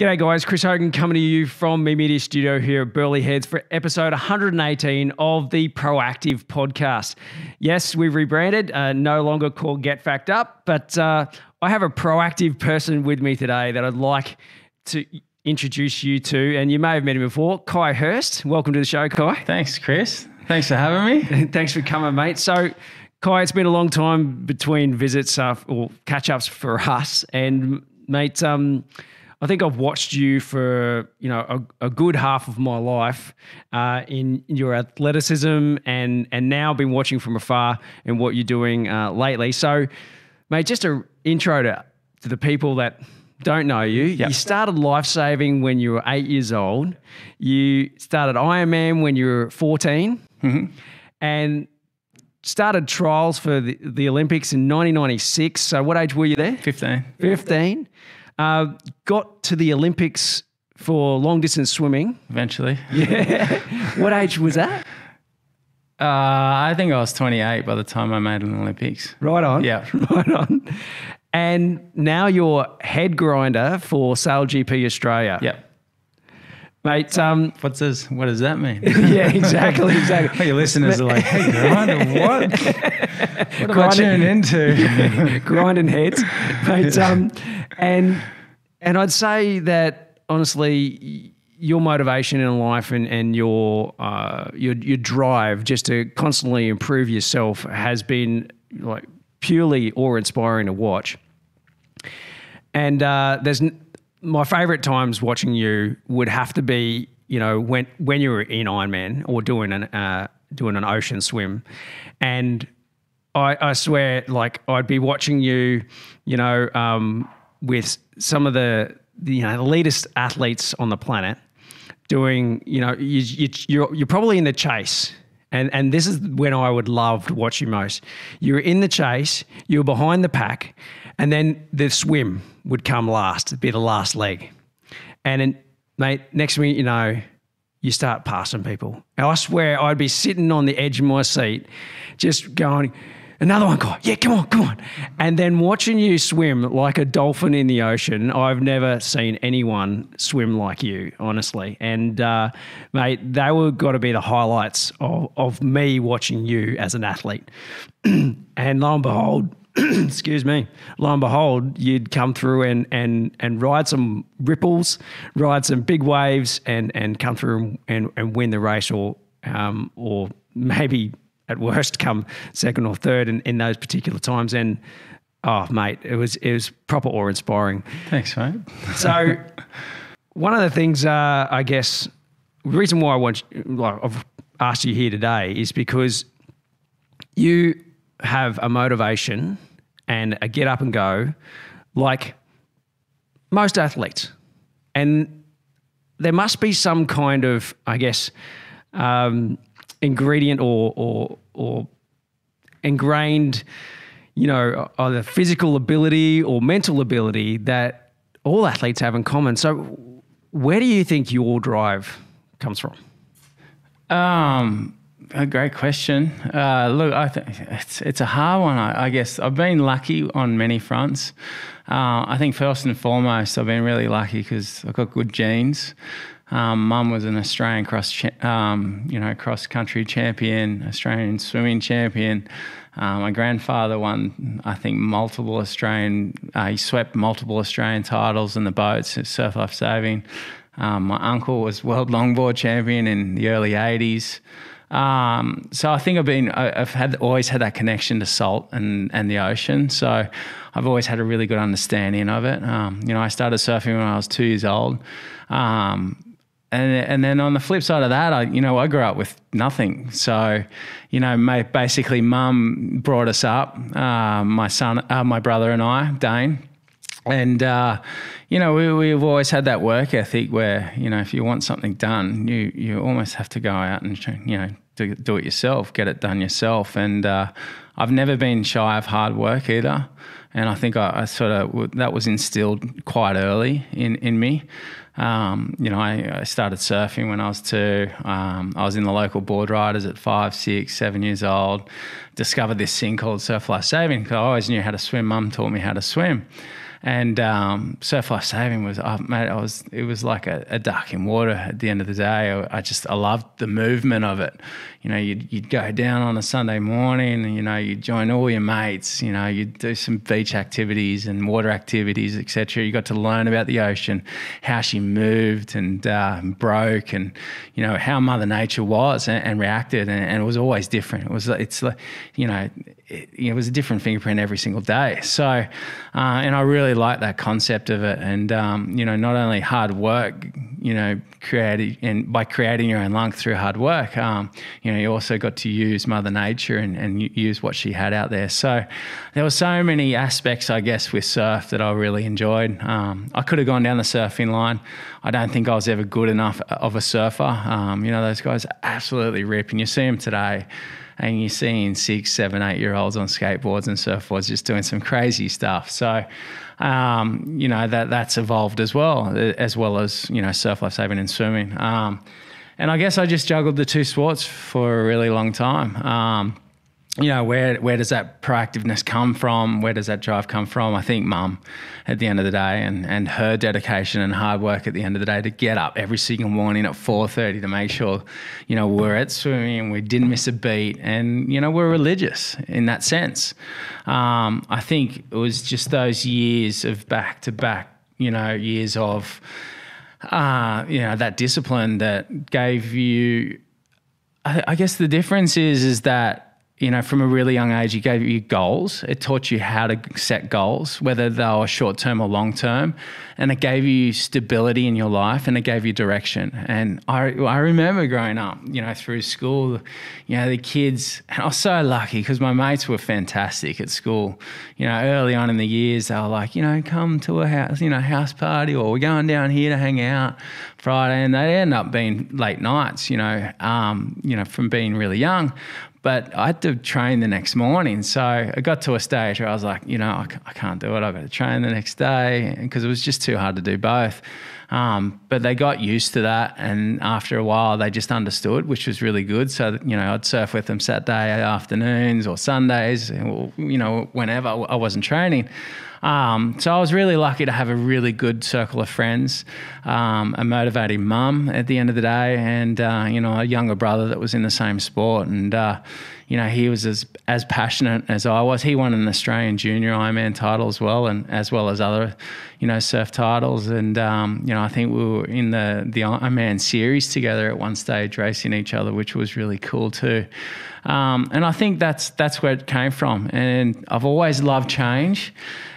G'day guys, Chris Hogan coming to you from MeMedia studio here at Burleigh Heads for episode 118 of the Proactive podcast. Yes, we've rebranded, no longer called Get Fact Up, but I have a proactive person with me today that I'd like to introduce you to, and you may have met him before, Kai Hurst. Welcome to the show, Kai. Thanks, Chris. Thanks for having me. Thanks for coming, mate. So, Kai, it's been a long time between visits or catch-ups for us, and mate, I think I've watched you for a good half of my life in your athleticism, and now been watching from afar and what you're doing lately. So, mate, just an intro to the people that don't know you. Yep. You started lifesaving when you were 8 years old. You started Ironman when you were 14, and started trials for the Olympics in 1996. So, what age were you there? 15. 15. Got to the Olympics for long distance swimming. Eventually. Yeah. What age was that? I think I was 28 by the time I made an Olympics. Right on. Yeah. Right on. And now you're head grinder for Sail GP Australia. Yep. Mate, What does that mean? yeah, exactly. Your listeners are like, hey, grinder, what? What have I tuned into? Grinding heads. Mate, and I'd say that honestly, your motivation in life and your drive just to constantly improve yourself has been like purely awe-inspiring to watch. And my favourite times watching you would have to be, when you were in Ironman or doing an ocean swim, and I swear, like I'd be watching you, with some of the elitist athletes on the planet, doing, you're probably in the chase. And this is when I would love to watch you most. You're in the chase, you're behind the pack, and then the swim would come last, it'd be the last leg. And then, mate, next to me, you start passing people. And I swear I'd be sitting on the edge of my seat just going, another one, guy. Yeah, come on. And then watching you swim like a dolphin in the ocean. I've never seen anyone swim like you, honestly. And, mate, they were got to be the highlights of me watching you as an athlete. And lo and behold, you'd come through and ride some ripples, ride some big waves, and come through and win the race, or maybe at worst come second or third in those particular times. And oh, mate, it was proper awe-inspiring. Thanks, mate. So one of the things, I guess, the reason why I've asked you here today is because you have a motivation and a get up and go like most athletes. And there must be some kind of, I guess, ingredient or ingrained, either physical ability or mental ability that all athletes have in common. So where do you think your drive comes from? A great question. Look, I think it's a hard one. I guess I've been lucky on many fronts. I think first and foremost, I've been really lucky because I've got good genes. Mum was an Australian cross-country champion, Australian swimming champion. My grandfather won, I think, he swept multiple Australian titles in the boats, surf life saving. My uncle was world longboard champion in the early 80s. So I think I've always had that connection to salt and the ocean. So I've always had a really good understanding of it. I started surfing when I was 2 years old. And then on the flip side of that, I grew up with nothing. So, basically mum brought us up, my brother and I, Dane. And, we've always had that work ethic where, if you want something done, you almost have to go out and, do it yourself, get it done yourself. And I've never been shy of hard work either. And I think that was instilled quite early in me. I started surfing when I was 2. I was in the local board riders at 5, 6, 7 years old. Discovered this thing called surf life saving because I always knew how to swim. Mum taught me how to swim. And surf life saving was, mate, it was like a duck in water at the end of the day. I loved the movement of it. You know, you'd go down on a Sunday morning and, you know, you'd join all your mates, you know, you'd do some beach activities and water activities, etc. You got to learn about the ocean, how she moved and broke, and, you know, how Mother Nature was and reacted. And it was always different. It's like, you know, it was a different fingerprint every single day. So, and I really like that concept of it. And, you know, not only hard work, you know, by creating your own luck through hard work, you know, you also got to use Mother Nature and use what she had out there. So there were so many aspects, I guess, with surf that I really enjoyed. I could have gone down the surfing line. I don't think I was ever good enough of a surfer. You know, those guys absolutely rip, and you see them today, and you're seeing 6, 7, 8-year-olds on skateboards and surfboards just doing some crazy stuff. So, you know, that's evolved as well as, you know, surf life saving and swimming. And I guess I just juggled the two sports for a really long time. You know, where does that proactiveness come from? Where does that drive come from? I think Mum at the end of the day, and her dedication and hard work at the end of the day to get up every single morning at 4:30 to make sure, you know, we're at swimming and we didn't miss a beat, and, you know, we're religious in that sense. I think it was just those years of back-to-back, you know, years of, you know, that discipline that gave you, I guess the difference is that, you know, from a really young age, it gave you goals. It taught you how to set goals, whether they were short-term or long-term. And it gave you stability in your life, and it gave you direction. And I remember growing up, you know, through school, you know, the kids, and I was so lucky because my mates were fantastic at school. You know, early on in the years, they were like, you know, come to a house, you know, house party, or we're going down here to hang out Friday. And they end up being late nights, you know, from being really young. But I had to train the next morning. So I got to a stage where I was like, you know, I can't do it. I've got to train the next day, because it was just too hard to do both. But they got used to that. And after a while, they just understood, which was really good. So, you know, I'd surf with them Saturday afternoons or Sundays, or, you know, whenever I wasn't training. So I was really lucky to have a really good circle of friends, a motivating mum at the end of the day, and, you know, a younger brother that was in the same sport. And, you know, he was as passionate as I was. He won an Australian junior Ironman title as well as other, you know, surf titles. And, you know, I think we were in the Ironman series together at one stage, racing each other, which was really cool too. And I think that's where it came from. And I've always loved change.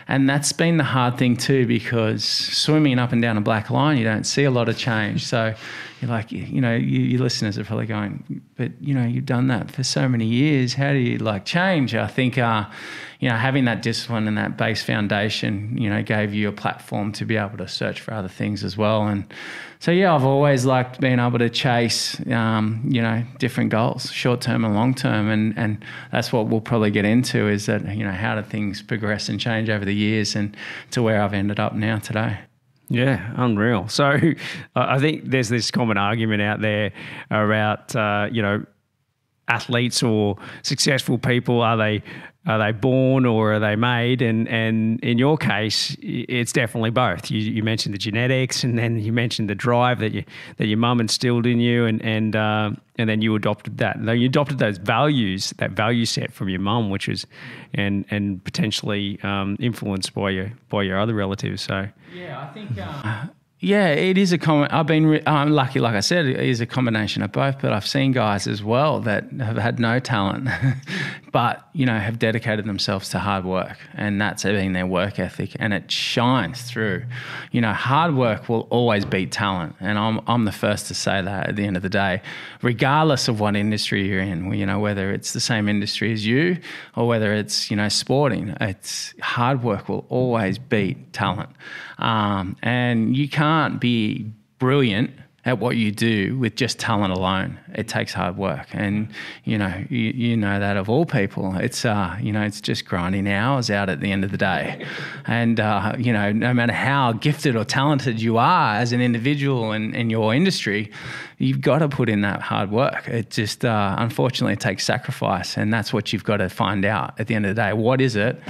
And that's been the hard thing too, because swimming up and down a black line, you don't see a lot of change. So you're like, you know, your listeners are probably going, but, you know, you've done that for so many years. How do you like change? I think, you know, having that discipline and that base foundation, you know, gave you a platform to be able to search for other things as well. And so, yeah, I've always liked being able to chase, you know, different goals, short-term and long-term. And that's what we'll probably get into, is that, you know, how do things progress and change over the years, and to where I've ended up now today. Yeah, unreal. So I think there's this common argument out there about, you know, athletes or successful people, are they born or are they made? And in your case, it's definitely both. You mentioned the genetics, and then you mentioned the drive that your mum instilled in you, and then you adopted that. And you adopted those values, that value set from your mum, which was and potentially influenced by your other relatives. So yeah, I think. Yeah, it is I'm lucky, like I said, it is a combination of both, but I've seen guys as well that have had no talent, but, you know, have dedicated themselves to hard work, and that's been their work ethic, and it shines through. You know, hard work will always beat talent, and I'm the first to say that at the end of the day, regardless of what industry you're in, you know, whether it's the same industry as you or whether it's, you know, sporting, it's hard work will always beat talent. And you can't be brilliant at what you do with just talent alone. It takes hard work. And, you know, you know that of all people, it's, you know, it's just grinding hours out at the end of the day. And, you know, no matter how gifted or talented you are as an individual in your industry, you've got to put in that hard work. It just, unfortunately, it takes sacrifice. And that's what you've got to find out at the end of the day. What is it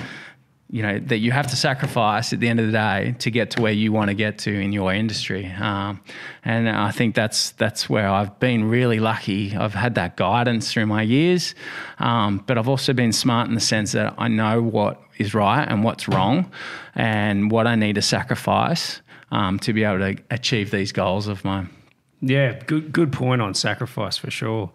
that you have to sacrifice at the end of the day to get to where you want to get to in your industry. And I think that's where I've been really lucky. I've had that guidance through my years, but I've also been smart in the sense that I know what is right and what's wrong and what I need to sacrifice to be able to achieve these goals of mine. Yeah, good point on sacrifice for sure.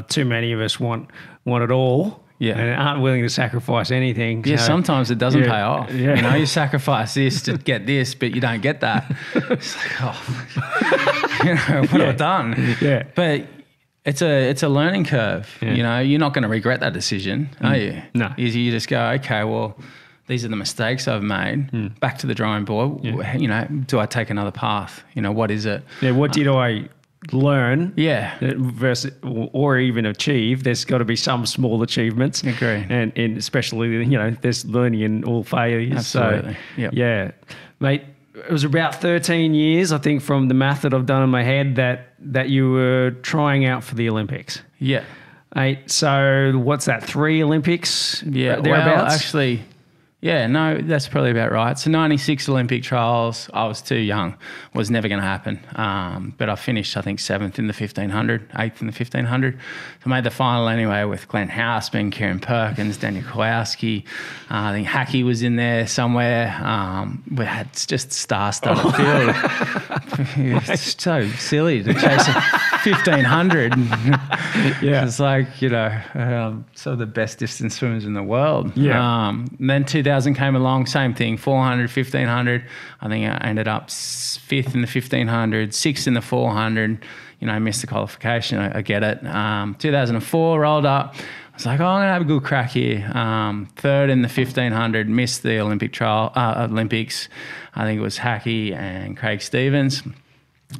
Too many of us want it all. Yeah. And aren't willing to sacrifice anything. Yeah, so, sometimes it doesn't pay off. Yeah. You sacrifice this to get this, but you don't get that. It's like, what have I done? Yeah. But it's a learning curve. Yeah. You're not going to regret that decision, are you? No. You just go, okay, well, these are the mistakes I've made. Back to the drawing board. Yeah. Do I take another path? What is it? Yeah, what did I learn versus or even achieve? There's got to be some small achievements. Agree. And especially, there's learning in all failures. Absolutely. So, yeah. Mate, it was about 13 years, I think, from the math that I've done in my head that you were trying out for the Olympics. Yeah. Mate, so what's that, 3 Olympics? Yeah, thereabouts? Well, actually... Yeah, no, that's probably about right. So 96 Olympic trials, I was too young, was never going to happen. But I finished, I think, 7th in the 1500, 8th in the 1500. So I made the final anyway with Glenn Houseman, Kieran Perkins, Daniel Kowalski. I think Hackey was in there somewhere. We had just star-studded field. It's so silly to chase a 1500. Yeah. It's like, some of the best distance swimmers in the world. Yeah. Then 2000 came along, same thing, 400, 1500. I think I ended up 5th in the 1500, 6th in the 400. Missed the qualification. I get it. 2004 rolled up. I was like, I'm going to have a good crack here. 3rd in the 1500, missed the Olympics. I think it was Hackey and Craig Stevens.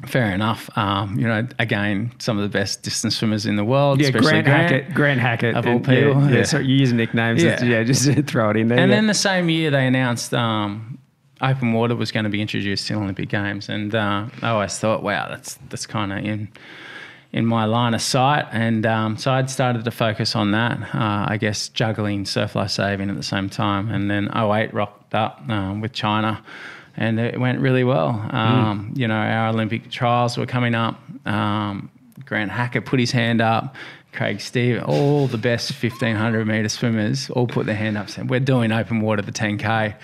Fair enough. Again, some of the best distance swimmers in the world. Yeah, Grant Hackett. Of all people. Yeah. So you use nicknames. Yeah. Just throw it in there. And then the same year they announced open water was going to be introduced to the Olympic Games. And I always thought, wow, that's kind of in my line of sight. And so I'd started to focus on that, I guess juggling surf life saving at the same time. And then 08 rocked up with China. And it went really well. Our Olympic trials were coming up. Grant Hackett put his hand up. Craig Steve, all the best 1,500 metre swimmers all put their hand up saying, we're doing open water the 10K.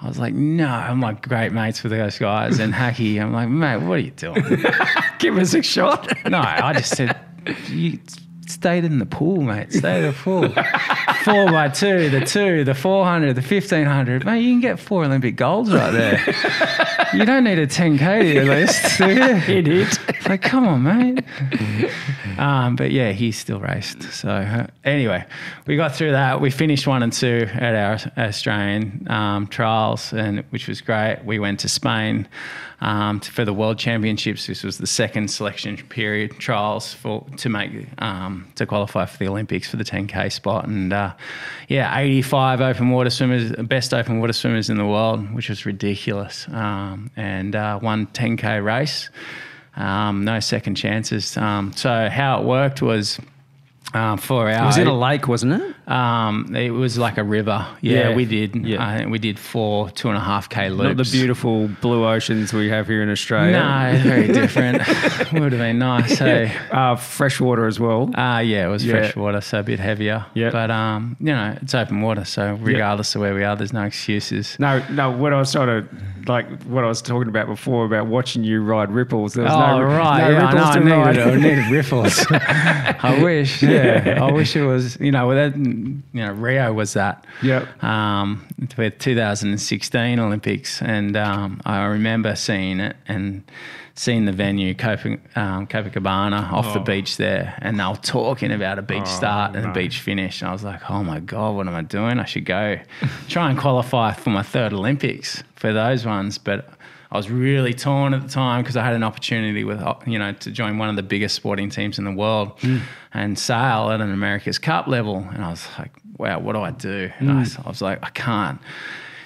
I was like, no. I'm like great mates with those guys. And Hackey, I'm like, mate, what are you doing? Give us a shot. No, I just said, you stayed in the pool, mate. Stay in the pool. 4x2, the 2, the 400, the 1,500. Mate, you can get 4 Olympic golds right there. You don't need a 10K to your list, do you? It is. It's like, come on, mate. But yeah, he still raced. So anyway, we got through that. We finished 1 and 2 at our Australian trials, which was great. We went to Spain for the World Championships. This was the second selection period trials to qualify for the Olympics for the 10K spot. And 85 open water swimmers, best open water swimmers in the world, which was ridiculous. And one 10K race, no second chances. So how it worked was for our... It was in a lake, wasn't it? It was like a river. Yeah, we did. Yeah. I think we did 4 2.5K loops. Not the beautiful blue oceans we have here in Australia. No, very different. Would have been nice. Hey. Freshwater as well. It was freshwater, so a bit heavier. Yeah. But it's open water, so regardless of where we are, there's no excuses. No. What I was what I was talking about before about watching you ride ripples. There was I needed ripples. I wish. Yeah, I wish it was. Rio was that. Yep. With 2016 Olympics, and I remember seeing it and seeing the venue, Copacabana, off the beach there, and they were talking about a beach start and a beach finish, and I was like, oh my God, what am I doing? I should go try and qualify for my 3rd Olympics for those ones, but I was really torn at the time because I had an opportunity to join one of the biggest sporting teams in the world and sail at an America's Cup level. And I was like, wow, what do I do? And I was like, I can't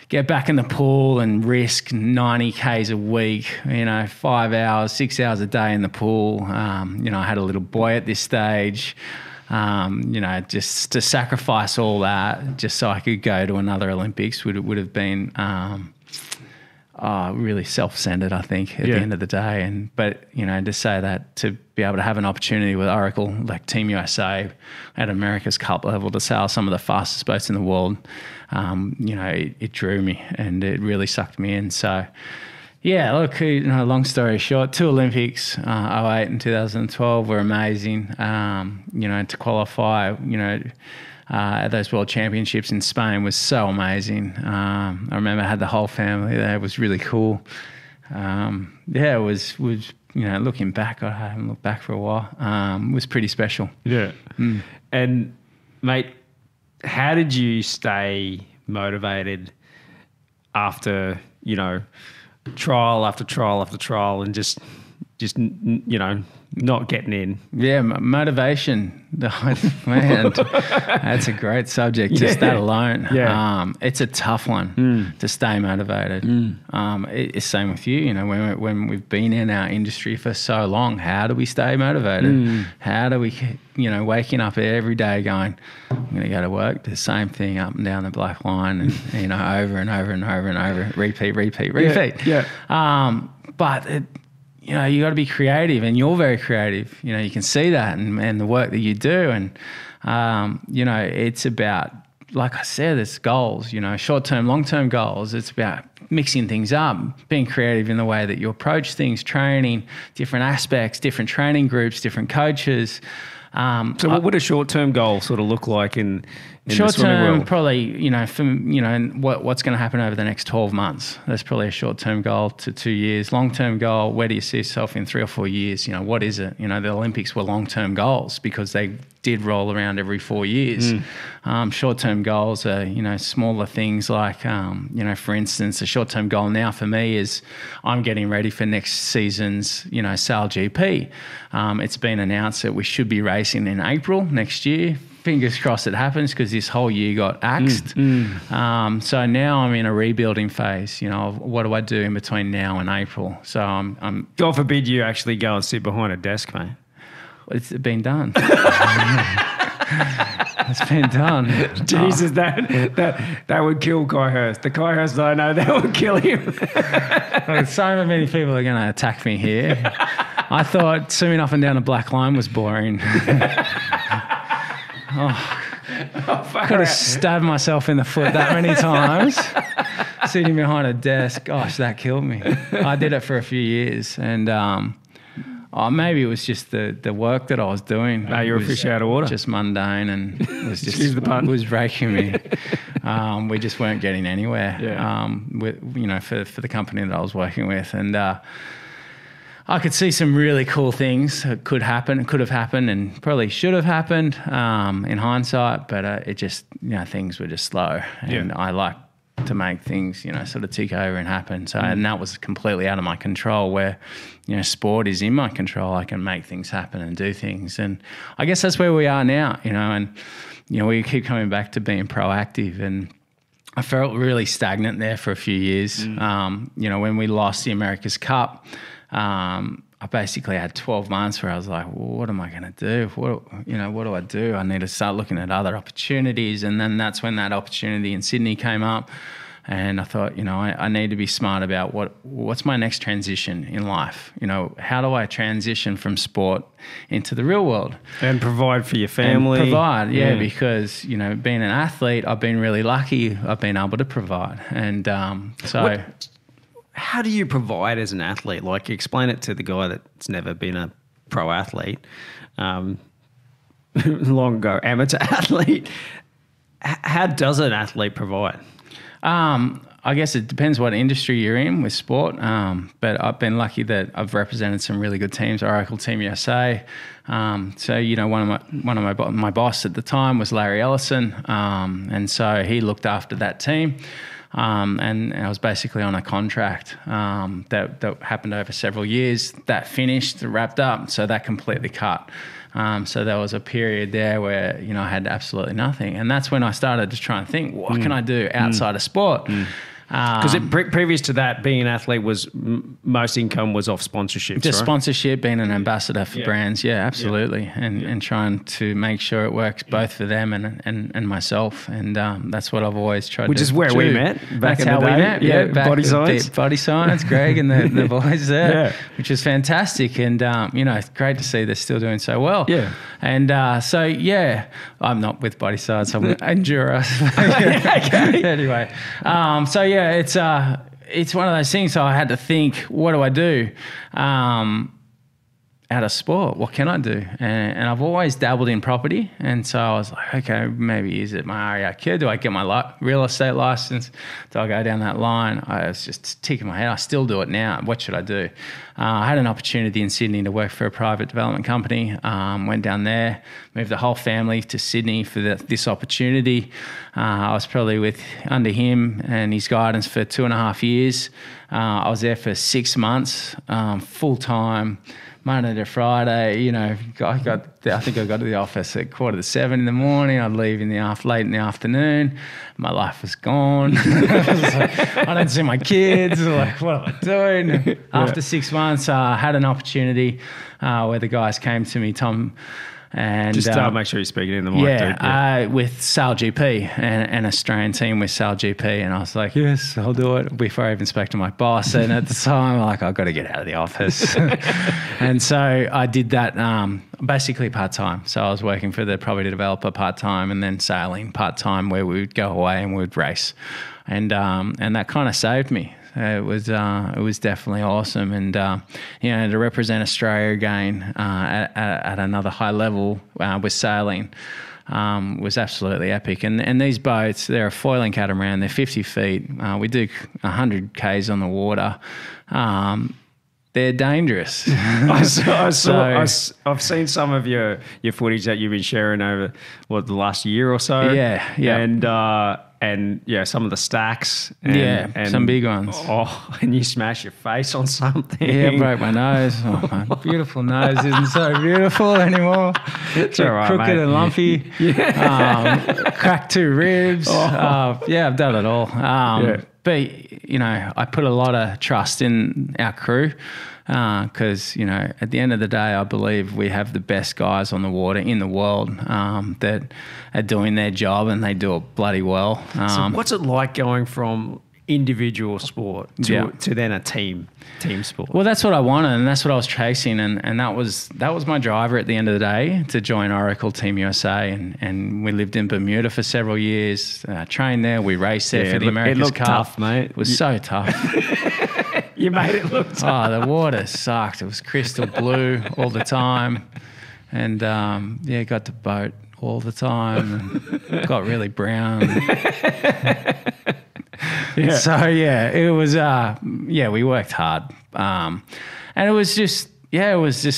get back in the pool and risk 90 Ks a week, 5 hours, 6 hours a day in the pool. I had a little boy at this stage. just to sacrifice all that just so I could go to another Olympics would have been really self-centered, I think, at the end of the day. But to say that, to be able to have an opportunity with Oracle, like Team USA at America's Cup level, to sail some of the fastest boats in the world, it drew me and it really sucked me in. So, yeah, look, long story short, 2 Olympics, 08 and 2012 were amazing. To qualify, at those World Championships in Spain was so amazing. I remember I had the whole family there. It was really cool. It was looking back, I haven't looked back for a while. It was pretty special. Yeah. And mate, how did you stay motivated after, trial after trial after trial and just not getting in? Yeah, motivation. Man, that's a great subject. Just that alone. Yeah. It's a tough one to stay motivated. It's same with you. When we've been in our industry for so long, how do we stay motivated? How do we, waking up every day going, I'm going to go to work, do the same thing up and down the black line, and over and over and over and over, repeat. Yeah. But you got to be creative, and you're very creative. You can see that and the work that you do. And, it's about, like I said, it's goals, short-term, long-term goals. It's about mixing things up, being creative in the way that you approach things, training, different aspects, different training groups, different coaches. So what would a short-term goal sort of look like in short the swimming term, world? probably, what's going to happen over the next 12 months. That's probably a short-term goal to 2 years. Long-term goal, where do you see yourself in 3 or 4 years? What is it? The Olympics were long-term goals because they did roll around every 4 years. Short-term goals are, smaller things like, for instance, a short-term goal now for me is I'm getting ready for next season's, SAL GP. It's been announced that we should be racing in April next year. Fingers crossed it happens because this whole year got axed. So now I'm in a rebuilding phase. What do I do in between now and April? So I'm God forbid you actually go and sit behind a desk, mate. It's been done. It's been done. Jesus, that would kill Kai Hurst. The Kai Hurst I know, that would kill him. So many people are going to attack me here. I thought swimming up and down a black line was boring. Could have stabbed myself in the foot that many times sitting behind a desk. Gosh, that killed me. I did it for a few years, and maybe it was just the work that I was doing. No, you're a fish out of water. Just mundane, and it was just Excuse the pun. It was breaking me. We just weren't getting anywhere. For the company that I was working with, and I could see some really cool things that could have happened, and probably should have happened in hindsight. But it just, things were just slow, and I like to make things, sort of tick over and happen. So, and that was completely out of my control. Where, sport is in my control. I can make things happen and do things, and I guess that's where we are now. And we keep coming back to being proactive, and I felt really stagnant there for a few years. When we lost the America's Cup. I basically had 12 months where I was like, well, what am I going to do? What do I do? I need to start looking at other opportunities. And then that's when that opportunity in Sydney came up. And I thought, I need to be smart about what's my next transition in life? How do I transition from sport into the real world? And provide for your family. Because, being an athlete, I've been really lucky. I've been able to provide. And how do you provide as an athlete? Like, explain it to the guy that's never been a pro athlete, long ago amateur athlete. How does an athlete provide? I guess it depends what industry you're in with sport. But I've been lucky that I've represented some really good teams. Oracle Team USA. My boss at the time was Larry Ellison, and so he looked after that team. And I was basically on a contract that happened over several years. That finished, wrapped up, so that completely cut. So there was a period there where, I had absolutely nothing. And that's when I started to try and think, what can I do outside of sport? Because previous to that, being an athlete was most income was off sponsorships, just right? sponsorship, being an ambassador for brands. Yeah, absolutely. And trying to make sure it works both for them and myself. And that's what I've always tried Which to is where do. we met back That's in the how day. we met. Yeah, back Body at Science. Body Science, Greg and the boys there, Yeah. which is fantastic. And, it's great to see they're still doing so well. Yeah. And I'm not with Body Science. I'm with Endura. Okay. Anyway, it's one of those things. So I had to think, what do I do? Out of sport, what can I do? And I've always dabbled in property. And so I was like, okay, maybe is it my REI kid? Do I get my real estate license? Do I go down that line? I was just ticking my head. I still do it now. What should I do? I had an opportunity in Sydney to work for a private development company. Went down there, moved the whole family to Sydney for this opportunity. I was probably under him and his guidance for 2.5 years. I was there for 6 months, full time. Monday to Friday, I think I got to the office at 6:45 in the morning. I'd leave late in the afternoon. My life was gone. I don't see my kids. Like, what am I doing? After 6 months, I had an opportunity where the guys came to me, Tom. And just make sure you're speaking in the mic, dude. With Sale GP, an Australian team with Sale GP, and I was like, yes, I'll do it before I even spoke to my boss. And at the time, like, I've got to get out of the office. And so I did that basically part-time. So I was working for the property developer part-time and then sailing part-time, where we would go away and we would race. And that kind of saved me. It was definitely awesome, and to represent Australia again at another high level with sailing was absolutely epic. And these boats, they're a foiling catamaran. They're 50 feet. We do 100 k's on the water. They're dangerous. I've seen some of your footage that you've been sharing over the last year or so. Yeah. And some of the stacks. And some big ones. Oh, and you smash your face on something. Yeah, I broke my nose. Oh, my beautiful nose isn't so beautiful anymore. It's all right, crooked mate. and lumpy. Cracked 2 ribs. I've done it all. But, I put a lot of trust in our crew because, at the end of the day, I believe we have the best guys on the water in the world that are doing their job, and they do it bloody well. So what's it like going from individual sport to then a team sport? Well, that's what I wanted, and that's what I was chasing, and that was my driver at the end of the day, to join Oracle Team USA, and we lived in Bermuda for several years, trained there, we raced there for the America's Cup. It looked tough, mate. It was so tough. You made it look tough. Oh, the water sucked. It was crystal blue all the time, and got to boat all the time, and got really brown. So it was we worked hard, and it was just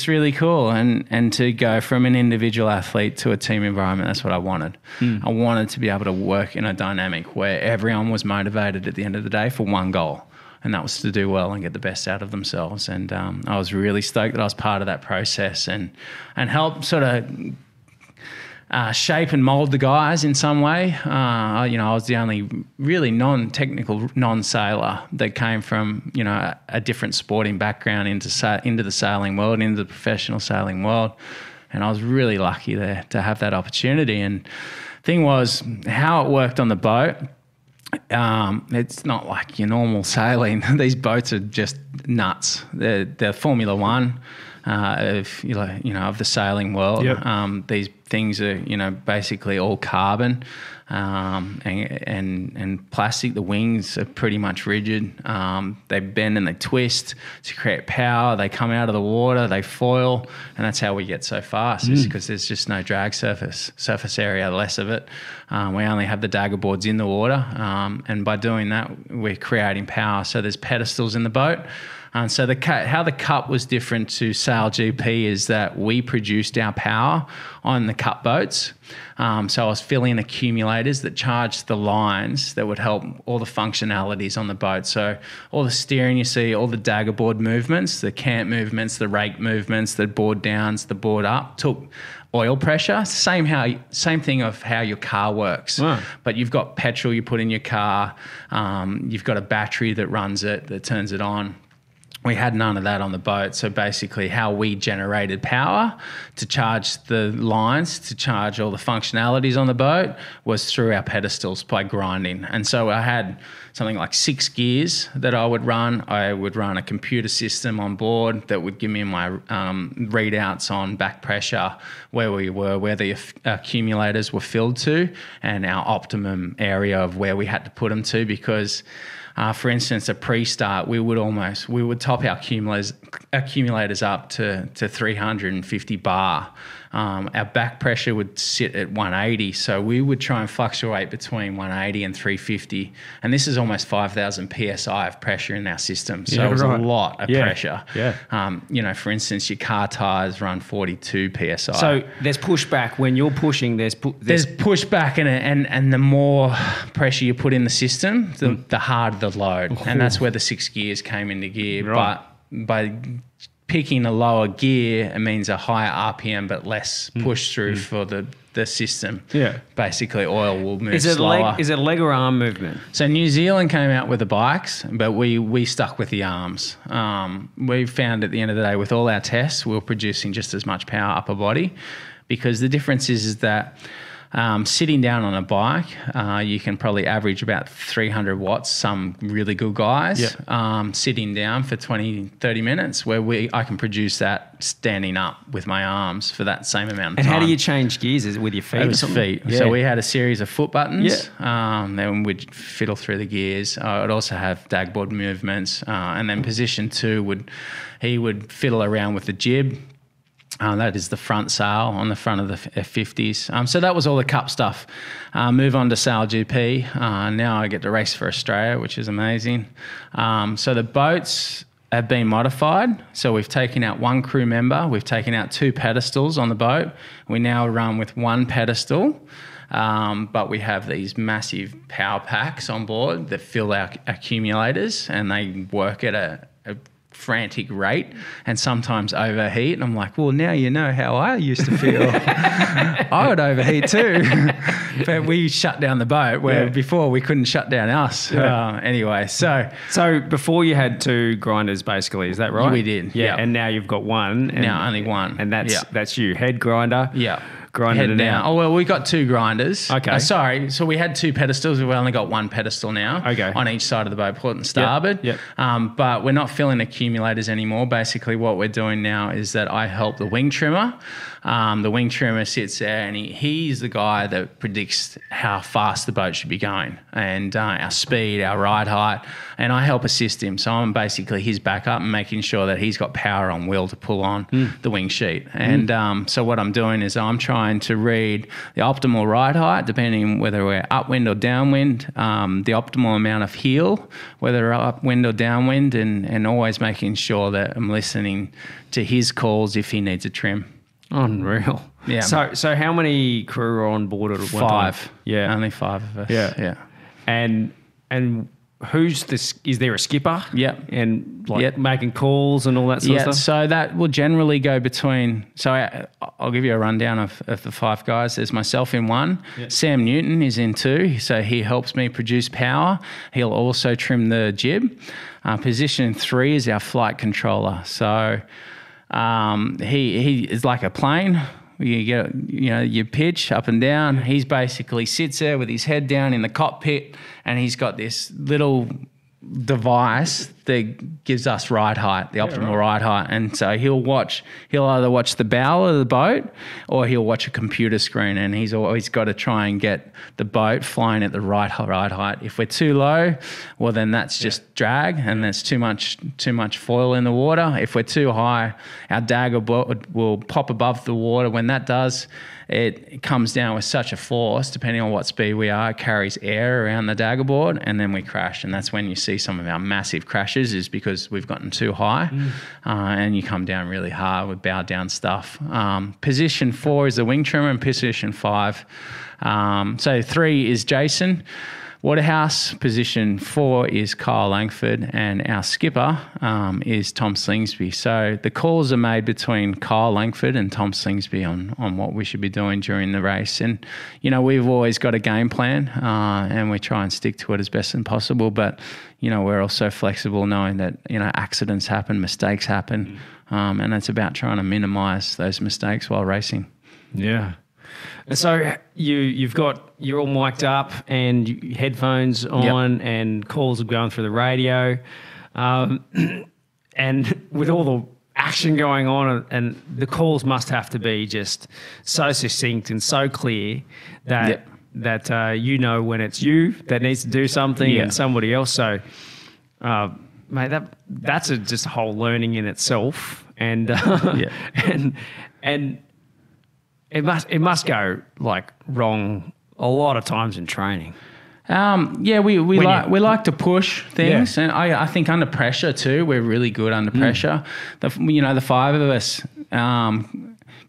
really cool, and to go from an individual athlete to a team environment, that's what I wanted. I wanted to be able to work in a dynamic where everyone was motivated at the end of the day for one goal, and that was to do well and get the best out of themselves. And I was really stoked that I was part of that process and help sort of shape and mold the guys in some way. I was the only really non-technical, non-sailor that came from, a different sporting background into the sailing world, into the professional sailing world. And I was really lucky there to have that opportunity. And the thing was, how it worked on the boat, it's not like your normal sailing. These boats are just nuts. They're Formula One of the sailing world. Yep. These things are basically all carbon and plastic. The wings are pretty much rigid. They bend and they twist to create power. They come out of the water, they foil, and that's how we get so fast. Is because there's just no drag surface area, less of it. We only have the dagger boards in the water, and by doing that, we're creating power. So there's pedestals in the boat. And so how the cup was different to Sail GP is that we produced our power on the cup boats. So I was filling accumulators that charged the lines that would help all the functionalities on the boat. So all the steering you see, all the dagger board movements, the cant movements, the rake movements, the board downs, the board up, took oil pressure. Same thing of how your car works. Wow. But you've got petrol you put in your car. You've got a battery that runs it, that turns it on. We had none of that on the boat. So basically how we generated power to charge the lines, to charge all the functionalities on the boat was through our pedestals by grinding. And so I had something like 6 gears that I would run. I would run a computer system on board that would give me my readouts on back pressure, where we were, where the accumulators were filled to, and our optimum area of where we had to put them to, because for instance, at pre-start, we would top our accumulators up to 350 bar. Our back pressure would sit at 180, so we would try and fluctuate between 180 and 350. And this is almost 5,000 psi of pressure in our system, so it was a lot of pressure. Yeah. For instance, your car tires run 42 psi. So there's pushback when you're pushing. There's pushback, and the more pressure you put in the system, the harder the load, and that's where the 6 gears came into gear. Right. But by picking a lower gear, it means a higher RPM but less push through for the system. Yeah. Basically, oil will move slower. Is it leg or arm movement? So New Zealand came out with the bikes, but we stuck with the arms. We found at the end of the day, with all our tests, we were producing just as much power upper body, because the difference is that sitting down on a bike, you can probably average about 300 watts, some really good guys, sitting down for 20, 30 minutes, where I can produce that standing up with my arms for that same amount of time. And how do you change gears? Is it with your feet? It was feet. Yeah. So we had a series of foot buttons. Yeah. Then we'd fiddle through the gears. I'd also have dagboard movements. And then position 2, he would fiddle around with the jib. That is the front sail on the front of the F50s. So that was all the cup stuff. Move on to Sail GP. Now I get to race for Australia, which is amazing. So the boats have been modified. So we've taken out 1 crew member. We've taken out 2 pedestals on the boat. We now run with 1 pedestal. But we have these massive power packs on board that fill our accumulators, and they work at a frantic rate and sometimes overheat. And I'm like, well, now you know how I used to feel. I would overheat too. But we shut down the boat where before we couldn't shut down us. Anyway, so before you had 2 grinders, basically, is that right? We did. Yeah. And now you've got 1. And now only 1. And that's you, head grinder. Yeah. Grinder now. Oh, well, we got 2 grinders. Okay. Sorry. So we had 2 pedestals. We've only got 1 pedestal now. Okay. On each side of the boat, port and starboard. Yep. But we're not filling accumulators anymore. Basically, what we're doing now is that I help the wing trimmer. The wing trimmer sits there, and he's the guy that predicts how fast the boat should be going, and our speed, our ride height, and I help assist him. So I'm basically his backup and making sure that he's got power on wheel to pull on the wing sheet. And so what I'm doing is I'm trying to read the optimal ride height, depending whether we're upwind or downwind, the optimal amount of heel, whether we're upwind or downwind, and always making sure that I'm listening to his calls if he needs a trim. Unreal. Yeah. So how many crew are on board at one time? 5. Yeah. Only 5 of us. Yeah. And who's this? Is there a skipper? Yeah. And making calls and all that sort of stuff? So that will generally go between. So I'll give you a rundown of the 5 guys. There's myself in 1. Yeah. Sam Newton is in 2. So he helps me produce power. He'll also trim the jib. Position 3 is our flight controller. So he is like a plane. You get, you pitch up and down. He's basically sits there with his head down in the cockpit, and he's got this little device that gives us ride height, the optimal ride height. And so he'll either watch the bow of the boat or he'll watch a computer screen, and he's always got to try and get the boat flying at the right ride height. If we're too low, well, then that's just drag, and there's too much foil in the water. If we're too high, our dagger will pop above the water. When that does, it comes down with such a force, depending on what speed we are, it carries air around the dagger board, and then we crash. And that's when you see some of our massive crashes. crashes is because we've gotten too high and you come down really hard with bow down stuff. Position 4 is the wing trimmer and position 5. So 3 is Jason Waterhouse, position 4 is Kyle Langford, and our skipper is Tom Slingsby. So the calls are made between Kyle Langford and Tom Slingsby on what we should be doing during the race. And, we've always got a game plan and we try and stick to it as best as possible. But, we're also flexible knowing that, accidents happen, mistakes happen, and it's about trying to minimise those mistakes while racing. Yeah. So you're all mic'd up and headphones on and calls are going through the radio, and with all the action going on, and the calls must have to be just so succinct and so clear that when it's you that needs to do something and somebody else. So, mate, that's just a whole learning in itself, and and it must go like wrong a lot of times in training. We like to push things, and I think under pressure too, we're really good under pressure. The 5 of us.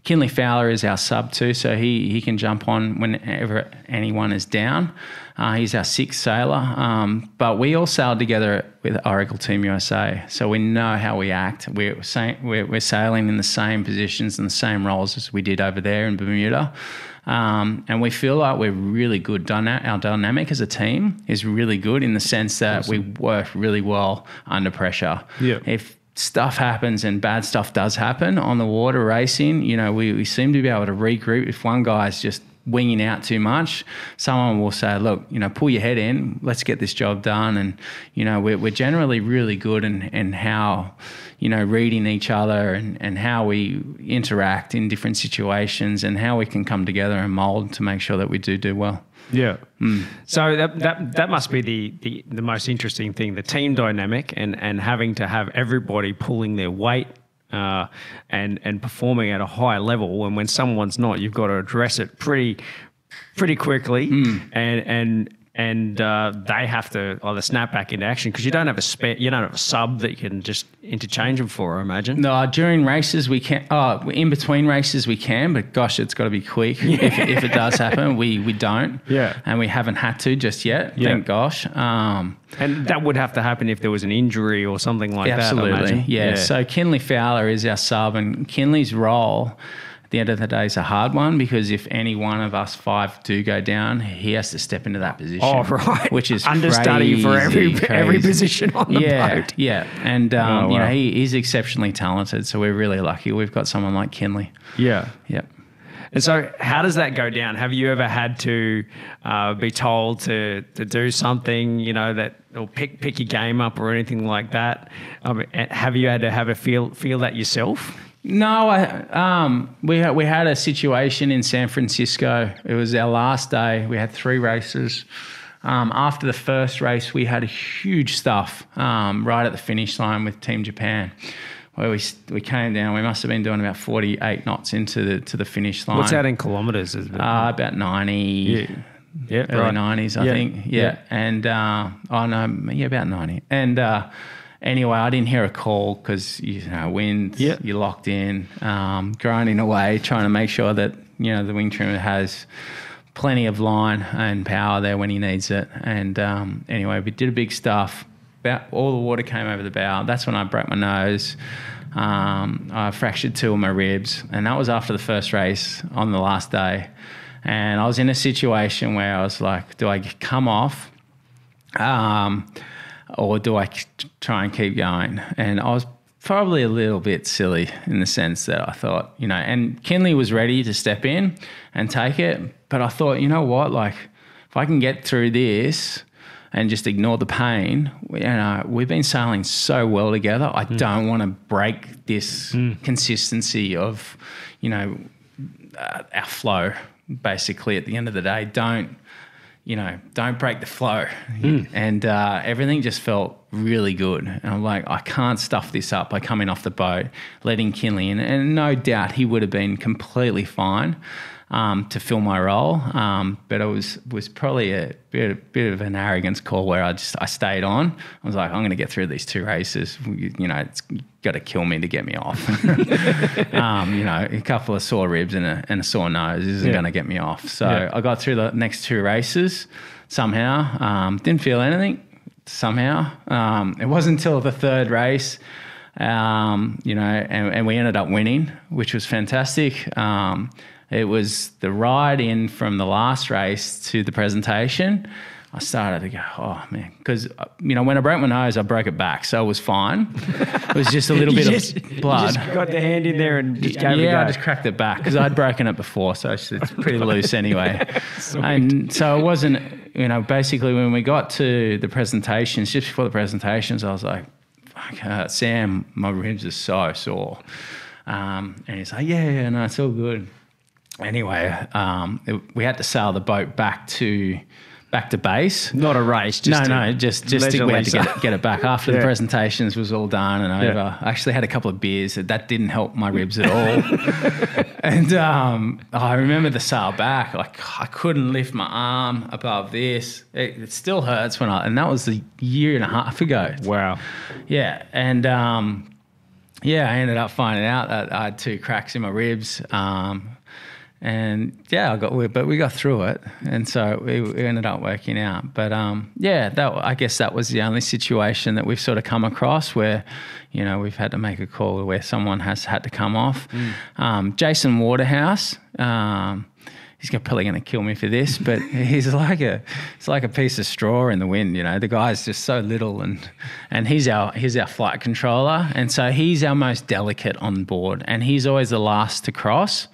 Kinley Fowler is our sub too, so he can jump on whenever anyone is down. He's our 6th sailor, but we all sailed together with Oracle Team USA, so we know how we act. We're sailing in the same positions and the same roles as we did over there in Bermuda, and we feel like we're really good. Our dynamic as a team is really good in the sense that we work really well under pressure. Yeah. If stuff happens and bad stuff does happen on the water racing, we seem to be able to regroup. If one guy's just winging out too much, someone will say, look, pull your head in, let's get this job done. And, we're generally really good in how, reading each other and how we interact in different situations and how we can come together and mould to make sure that we do well. Yeah. So that must be the most interesting thing, the team dynamic and having to have everybody pulling their weight and performing at a high level. And when someone's not, you've got to address it pretty quickly and they have to either snap back into action because you don't have a sub that you can just interchange them for, I imagine. No, during races we can. In between races we can, but gosh, it's got to be quick. If it does happen, we don't. Yeah, and we haven't had to just yet. Yeah. Thank gosh. And that would have to happen if there was an injury or something like that. Absolutely. Yeah. So Kinley Fowler is our sub, and Kinley's role at the end of the day is a hard one because if any one of us 5 do go down, he has to step into that position. Oh, right. Which is understudy for every position on the boat. Yeah. And he's exceptionally talented, so we're really lucky. We've got someone like Kinley. Yeah. Yep. And so how does that go down? Have you ever had to be told to do something, that or pick your game up or anything like that? Have you had to have a feel that yourself? No, we had a situation in San Francisco. It was our last day. We had 3 races. After the first race, we had a huge stuff right at the finish line with Team Japan, where we came down. We must have been doing about 48 knots into the finish line. What's that in kilometres? About 90. Yeah, early 90s, I think. Yeah. And about 90. And anyway, I didn't hear a call because, wind, you're locked in, grinding away, trying to make sure that, the wing trimmer has plenty of line and power there when he needs it. And anyway, we did a big stuff. About all the water came over the bow. That's when I broke my nose. I fractured 2 of my ribs. And that was after the first race on the last day. And I was in a situation where I was like, do I come off? Or do I try and keep going? And I was probably a little bit silly in the sense that I thought, and Kinley was ready to step in and take it. But I thought, you know what, like if I can get through this and just ignore the pain, we've been sailing so well together. I don't want to break this consistency of, our flow. Basically, at the end of the day, don't break the flow. And everything just felt really good. And I'm like, I can't stuff this up by coming off the boat, letting Kinley in. And no doubt he would have been completely fine. to fill my role. But it was probably a bit of an arrogance call where I stayed on. I was like, I'm going to get through these 2 races. It's got to kill me to get me off. A couple of sore ribs and a sore nose isn't going to get me off. So I got through the next 2 races somehow. Didn't feel anything somehow. It wasn't until the 3rd race, and we ended up winning, which was fantastic. It was the ride in from the last race to the presentation. I started to go, oh man, because when I broke my nose, I broke it back, so it was fine. It was just a little bit of blood. You just got the hand in there and just gave it a go. I just cracked it back because I'd broken it before, so it's pretty loose anyway. And so it wasn't, basically when we got to the presentations, just before the presentations, I was like, fuck, Sam, my ribs are so sore. And he's like, yeah, no, it's all good. Anyway, we had to sail the boat back to base. Not a race. Just we had to get it back after the presentations was all done and over. I actually had a couple of beers. That didn't help my ribs at all. And I remember the sail back. Like I couldn't lift my arm above this. It still hurts and that was a year and a half ago. Wow. Yeah, and I ended up finding out that I had 2 cracks in my ribs. But we got through it, and so we ended up working out. But I guess that was the only situation that we've sort of come across where, we've had to make a call where someone has had to come off. Jason Waterhouse, he's probably going to kill me for this, but he's like a piece of straw in the wind. The guy's just so little, and he's our flight controller, and so he's our most delicate on board, and he's always the last to cross.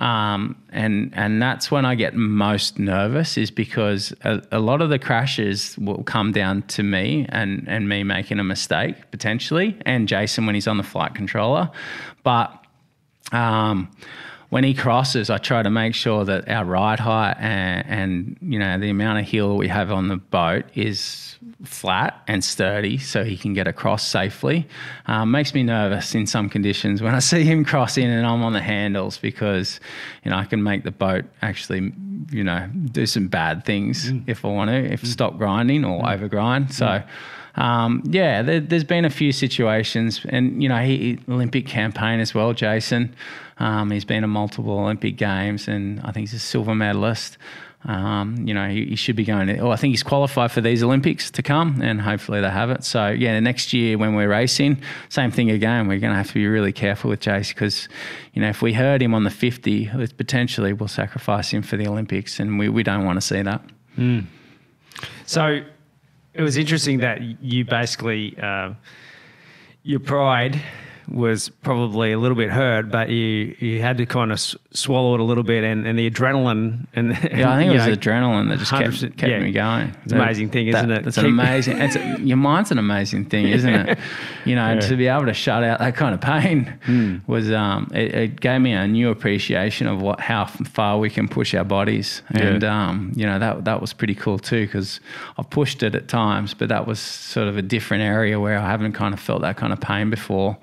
And that's when I get most nervous, is because a lot of the crashes will come down to me and me making a mistake potentially, and Jason when he's on the flight controller. But when he crosses, I try to make sure that our ride height and the amount of heel we have on the boat is flat and sturdy so he can get across safely. Makes me nervous in some conditions when I see him crossing and I'm on the handles, because I can make the boat actually do some bad things if I want to, stop grinding or overgrind. So there's been a few situations, and he Olympic campaign as well, Jason. He's been in multiple Olympic games, and I think he's a silver medalist. He should be going to, I think he's qualified for these Olympics to come, and hopefully they have it. So the next year when we're racing, same thing again. We're going to have to be really careful with Jace, because if we hurt him on the 50, potentially we'll sacrifice him for the Olympics, and we don't want to see that. So it was interesting that you basically your pride was probably a little bit hurt, but you had to kind of swallow it a little bit, and the adrenaline and I think it was adrenaline that just kept me going. It's an amazing thing, isn't it? It's amazing. Your mind's an amazing thing, isn't it? To be able to shut out that kind of pain was it gave me a new appreciation of how far we can push our bodies, and that was pretty cool too, because I've pushed it at times, but that was sort of a different area where I haven't kind of felt that kind of pain before.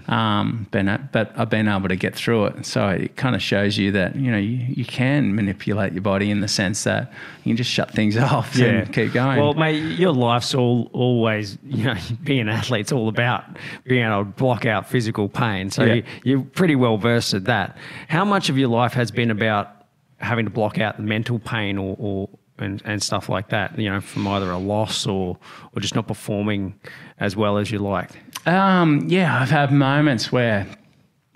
But I've been able to get through it. So it kind of shows you that, you can manipulate your body in the sense that you can just shut things off and keep going. Well, mate, your life's always, being an athlete's all about being able to block out physical pain. So you're pretty well versed at that. How much of your life has been about having to block out the mental pain and stuff like that, from either a loss or just not performing as well as you liked? I've had moments where,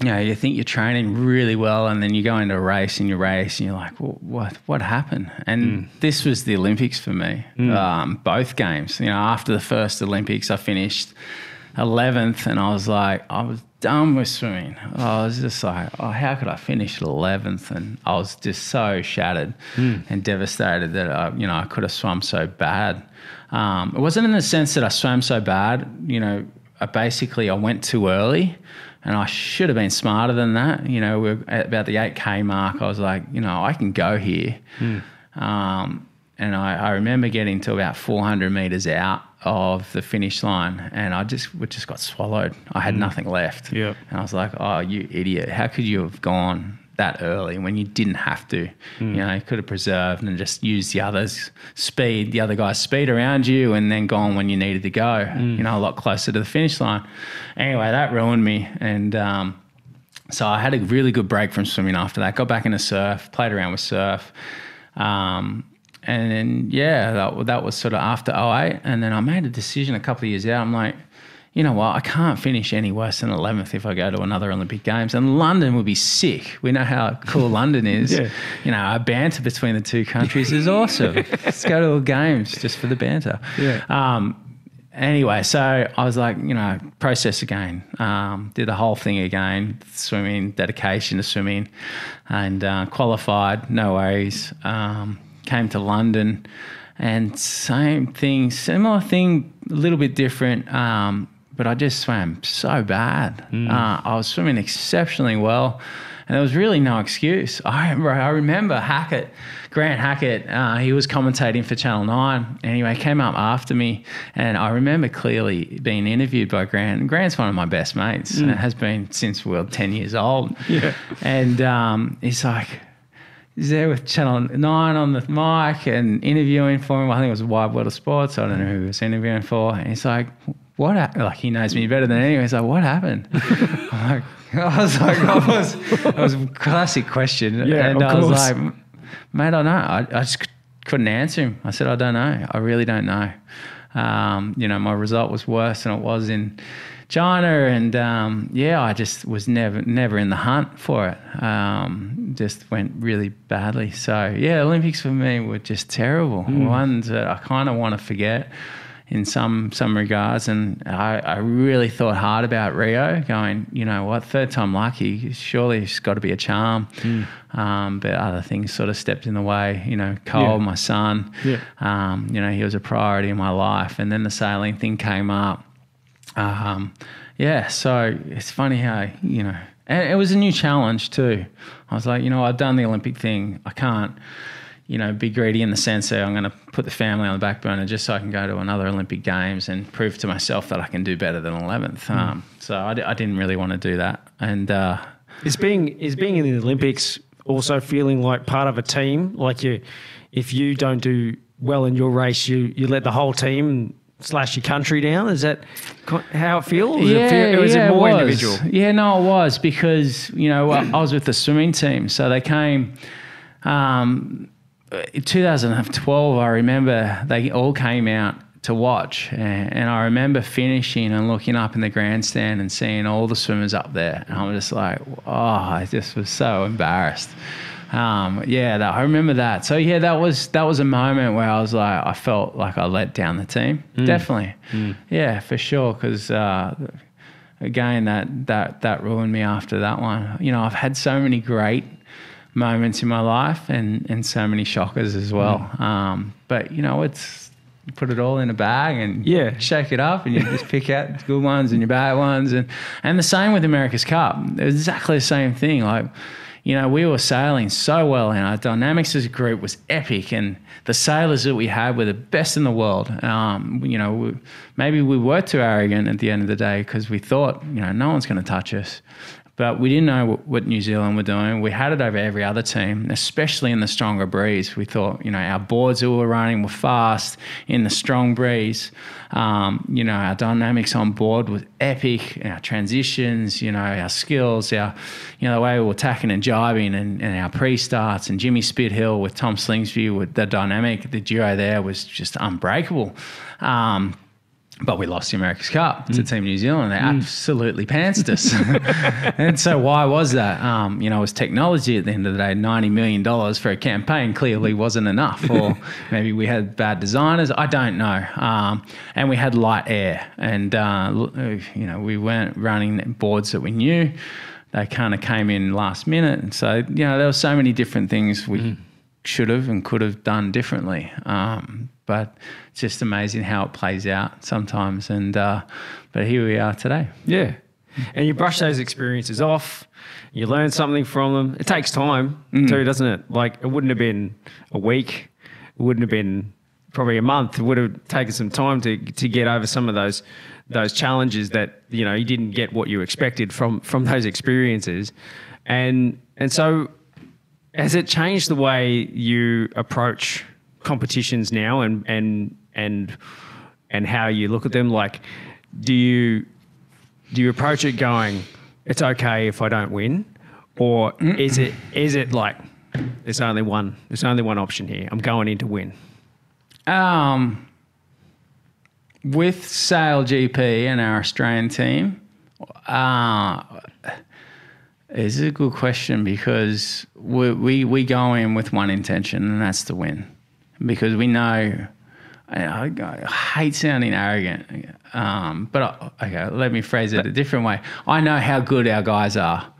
you think you're training really well, and then you go into a race and you race and you're like, well, what happened? And this was the Olympics for me, both games. After the first Olympics, I finished 11th, and I was done with swimming. I was just like, how could I finish at 11th? And I was just so shattered and devastated that I could have swum so bad. It wasn't in the sense that I swam so bad. I went too early, and I should have been smarter than that. We're at about the 8K mark. I was like, I can go here. And I remember getting to about 400 meters out of the finish line, and I just got swallowed. I had nothing left. And I was like, oh, you idiot. How could you have gone that early when you didn't have to. You know, you could have preserved and just used the other guy's speed around you and then gone when you needed to go, you know, a lot closer to the finish line. Anyway, that ruined me. And so I had a really good break from swimming after that. Got back into surf, played around with surf. And then, that was sort of after 08. And then I made a decision a couple of years out. I'm like, you know what, I can't finish any worse than 11th if I go to another Olympic Games. And London would be sick. We know how cool London is. Yeah. You know, our banter between the two countries is awesome. Let's go to the Games just for the banter. Yeah. Anyway, so I was like, you know, process again. Did the whole thing again, swimming, dedication to swimming, and qualified, no worries. Came to London and same thing, similar thing, a little bit different, but I just swam so bad. I was swimming exceptionally well, and there was really no excuse. I remember Grant Hackett, he was commentating for Channel 9. Anyway, he came up after me, and I remember clearly being interviewed by Grant. And Grant's one of my best mates, and has been since we were 10 years old. Yeah. And he's like, he's there with Channel 9 on the mic and interviewing for him. I think it was Wide World of Sports. I don't know who he was interviewing for. And he's like, like, he knows me better than anyone. He's like, what happened? I was like, it was a classic question. Yeah, and of I was course. like, mate, I don't know. I just couldn't answer him. I said, I don't know. I really don't know. You know, my result was worse than it was in China, and I just was never in the hunt for it. Just went really badly. So yeah, Olympics for me were just terrible. Ones that I kind of want to forget in some regards, and I really thought hard about Rio, going, you know what, third time lucky, surely it's got to be a charm. But other things sort of stepped in the way. You know, Cole, my son, you know, he was a priority in my life, and then the sailing thing came up. So it's funny how, you know, and it was a new challenge too. I was like, you know, I've done the Olympic thing. I can't, you know, be greedy in the sense that I'm going to put the family on the back burner just so I can go to another Olympic Games and prove to myself that I can do better than 11th. So I didn't really want to do that. And Is being in the Olympics also feeling like part of a team? Like if you don't do well in your race, you let the whole team / your country down? Is that how it feels? Or is it more individual? Yeah, no, it was, because, you know, I was with the swimming team. So they came in 2012, I remember they all came out to watch. And I remember finishing and looking up in the grandstand and seeing all the swimmers up there. And I was just like, I just was so embarrassed. I remember that. So yeah, that was a moment where I was like, I felt like I let down the team. Definitely. Yeah, for sure. Because again, that ruined me after that one. You know, I've had so many great moments in my life and so many shockers as well. But you know, you put it all in a bag and shake it up, and you just pick out the good ones and your bad ones. And the same with America's Cup. Exactly the same thing. Like, you know, we were sailing so well, and our dynamics as a group was epic, and the sailors that we had were the best in the world. You know, maybe we were too arrogant at the end of the day because we thought, you know, no one's going to touch us. But we didn't know what New Zealand were doing. We had it over every other team, especially in the stronger breeze. We thought, you know, our boards that we were running were fast in the strong breeze. You know, our dynamics on board was epic. Our transitions, you know, our skills, the way we were tacking and jibing and our pre-starts, and Jimmy Spithill with Tom Slingsby, with the dynamic, the duo there was just unbreakable. But we lost the America's Cup to Team New Zealand. They absolutely pantsed us. And so why was that? You know, it was technology at the end of the day. $90 million for a campaign clearly wasn't enough. Or maybe we had bad designers. I don't know. And we had light air. And, you know, we weren't running boards that we knew. They kind of came in last minute. And so, you know, there were so many different things we should have and could have done differently. But it's just amazing how it plays out sometimes. And but here we are today. Yeah. And you brush those experiences off. You learn something from them. It takes time too, doesn't it? Like, it wouldn't have been a week. It wouldn't have been probably a month. It would have taken some time to get over some of those challenges that, you know, you didn't get what you expected from those experiences. And so has it changed the way you approach competitions now and how you look at them? Like, do you approach it going, it's okay if I don't win? Or is it like there's only one option here. I'm going in to win? With Sail GP and our Australian team, it's a good question because we go in with one intention, and that's to win. Because we know, I hate sounding arrogant, but okay, let me phrase it a different way. I know how good our guys are.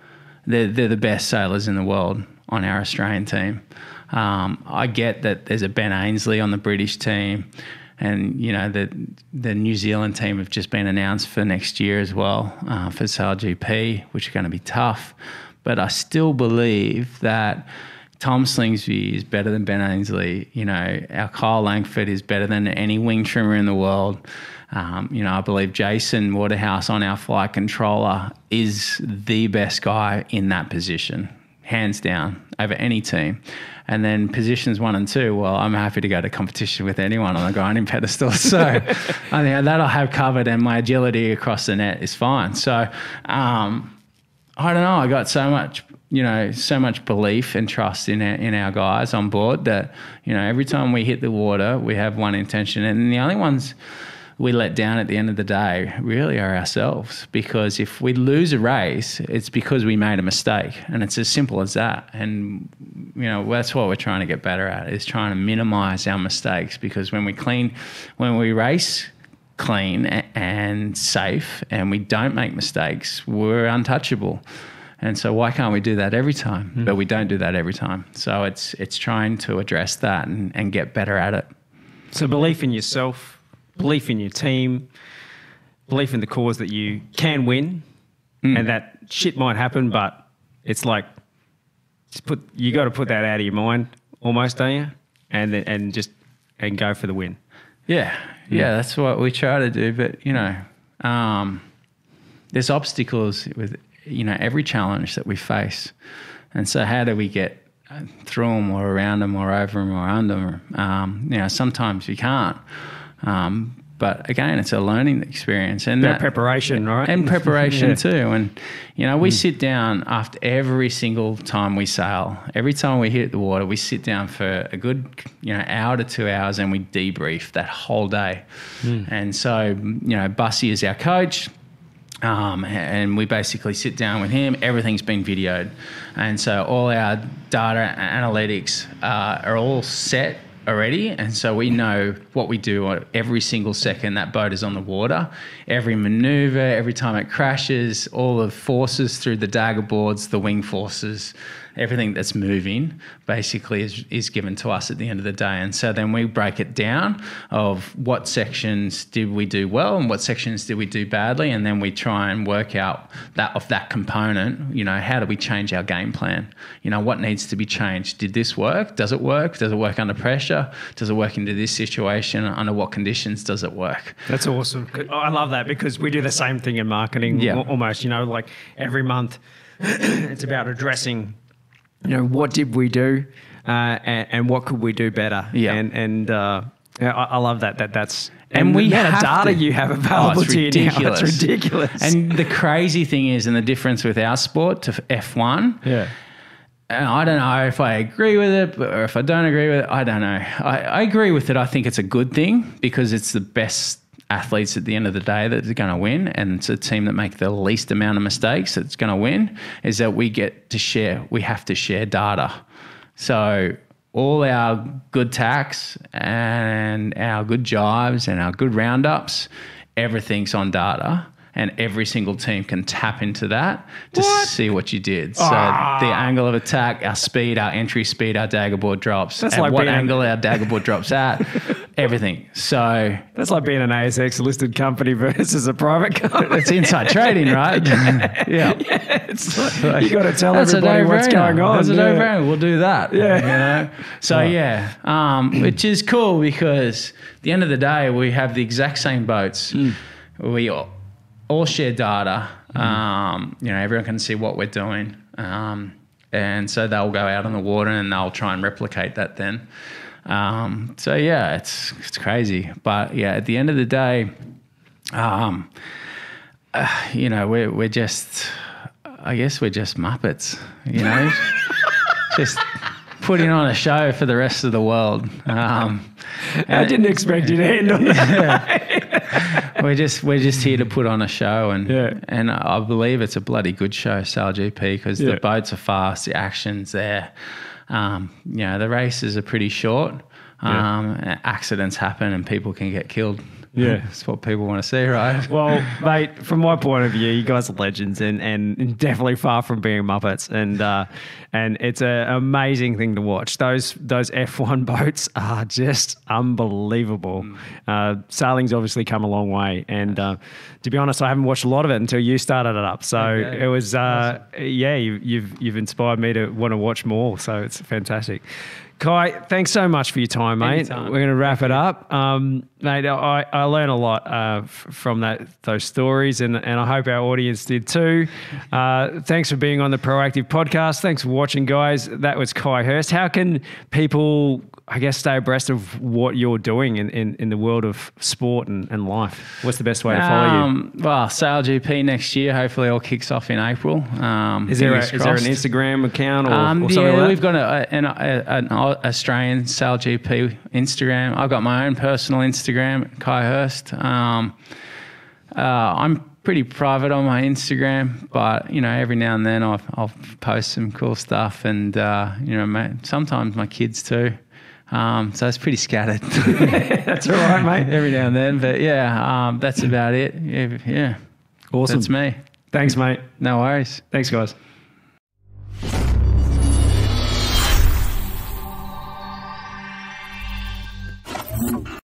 They're the best sailors in the world on our Australian team. I get that there's a Ben Ainsley on the British team, and the New Zealand team have just been announced for next year as well, for Sail GP, which are going to be tough. But I still believe that Tom Slingsby is better than Ben Ainsley. Our Kyle Langford is better than any wing trimmer in the world. I believe Jason Waterhouse on our flight controller is the best guy in that position, hands down, over any team. And then positions 1 and 2, well, I'm happy to go to competition with anyone on the grinding pedestal. So I think that I'll have covered, and my agility across the net is fine. So I don't know. I got so much belief and trust in our guys on board that, every time we hit the water, we have one intention. And the only ones we let down at the end of the day really are ourselves, because if we lose a race, it's because we made a mistake, and it's as simple as that. And that's what we're trying to get better at, is trying to minimize our mistakes, because when we race clean and safe and we don't make mistakes, we're untouchable. And so why can't we do that every time? But we don't do that every time. So it's trying to address that and get better at it. So belief in yourself, belief in your team, belief in the cause that you can win, and that shit might happen, but it's like you got to put that out of your mind almost, don't you? And go for the win. Yeah, that's what we try to do. But there's obstacles with every challenge that we face, and so how do we get through them or around them or over them or under them? Sometimes we can't. But again, it's a learning experience, and that preparation, right? And preparation too. And we sit down after every single time we sail. Every time we hit the water, we sit down for a good hour to 2 hours, and we debrief that whole day. And so Bussy is our coach. And we basically sit down with him. Everything's been videoed, and so all our data analytics are all set already, and so we know what we do every single second that boat is on the water, every maneuver, every time it crashes, all the forces through the dagger boards, the wing forces, everything that's moving basically is given to us at the end of the day. And so then we break it down of what sections did we do well and what sections did we do badly, and then we try and work out that component, how do we change our game plan? What needs to be changed? Did this work? Does it work? Does it work under pressure? Does it work into this situation? Under what conditions does it work? That's awesome. I love that, because we do the same thing in marketing almost, like every month it's about addressing what did we do, and what could we do better? Yeah, and I love that. That's and we have data you have available to you now. It's ridiculous. And the crazy thing is, and the difference with our sport to F1. Yeah. And I don't know if I agree with it or if I don't agree with it. I don't know. I agree with it. I think it's a good thing, because it's the best athletes at the end of the day that are going to win, and it's a team that make the least amount of mistakes that's going to win, is that we have to share data. So all our good tacks and our good jives and our good roundups, everything's on data. And every single team can tap into that to see what you did. So the angle of attack, our speed, our entry speed, our daggerboard drops, that's and like what angle our daggerboard drops at, everything. So that's like being an ASX listed company versus a private company. It's inside trading, right? Yeah. It's like, you got to tell everybody what's going on. That's a no-brainer. We'll do that. Yeah. So which is cool, because at the end of the day, we have the exact same boats. We all share data. Everyone can see what we're doing. And so they'll go out on the water and they'll try and replicate that then. So yeah, it's crazy. But yeah, at the end of the day, you know, we're just, I guess we're just Muppets, you know, just putting on a show for the rest of the world. I didn't expect you to handle that. We're just here to put on a show, and I believe it's a bloody good show, Sail GP, because the boats are fast, the action's there. You know, the races are pretty short. Accidents happen and people can get killed. Yeah, that's what people want to see, right? Well, mate, from my point of view, you guys are legends and definitely far from being Muppets. And it's an amazing thing to watch. Those F1 boats are just unbelievable. Sailing's obviously come a long way. And to be honest, I haven't watched a lot of it until you started it up. So it was, awesome. You've inspired me to want to watch more. So it's fantastic. Kai, thanks so much for your time, mate. Anytime. We're going to wrap it up. Mate, I learned a lot from those stories, and I hope our audience did too. Thanks for being on the Proactive Podcast. Thanks for watching, guys. That was Kai Hurst. How can people, I guess, stay abreast of what you're doing in the world of sport and life? What's the best way to follow you? Well, Sail GP next year. Hopefully, all kicks off in April. Is there an Instagram account or something like that? We've got an Australian Sail GP Instagram. I've got my own personal Instagram, Kai Hurst. I'm pretty private on my Instagram, but you know, every now and then I'll post some cool stuff, and you know, sometimes my kids too. So it's pretty scattered. That's all right, mate. Every now and then, but yeah, that's about it. Yeah, awesome. That's me. Thanks, mate. No worries. Thanks, guys.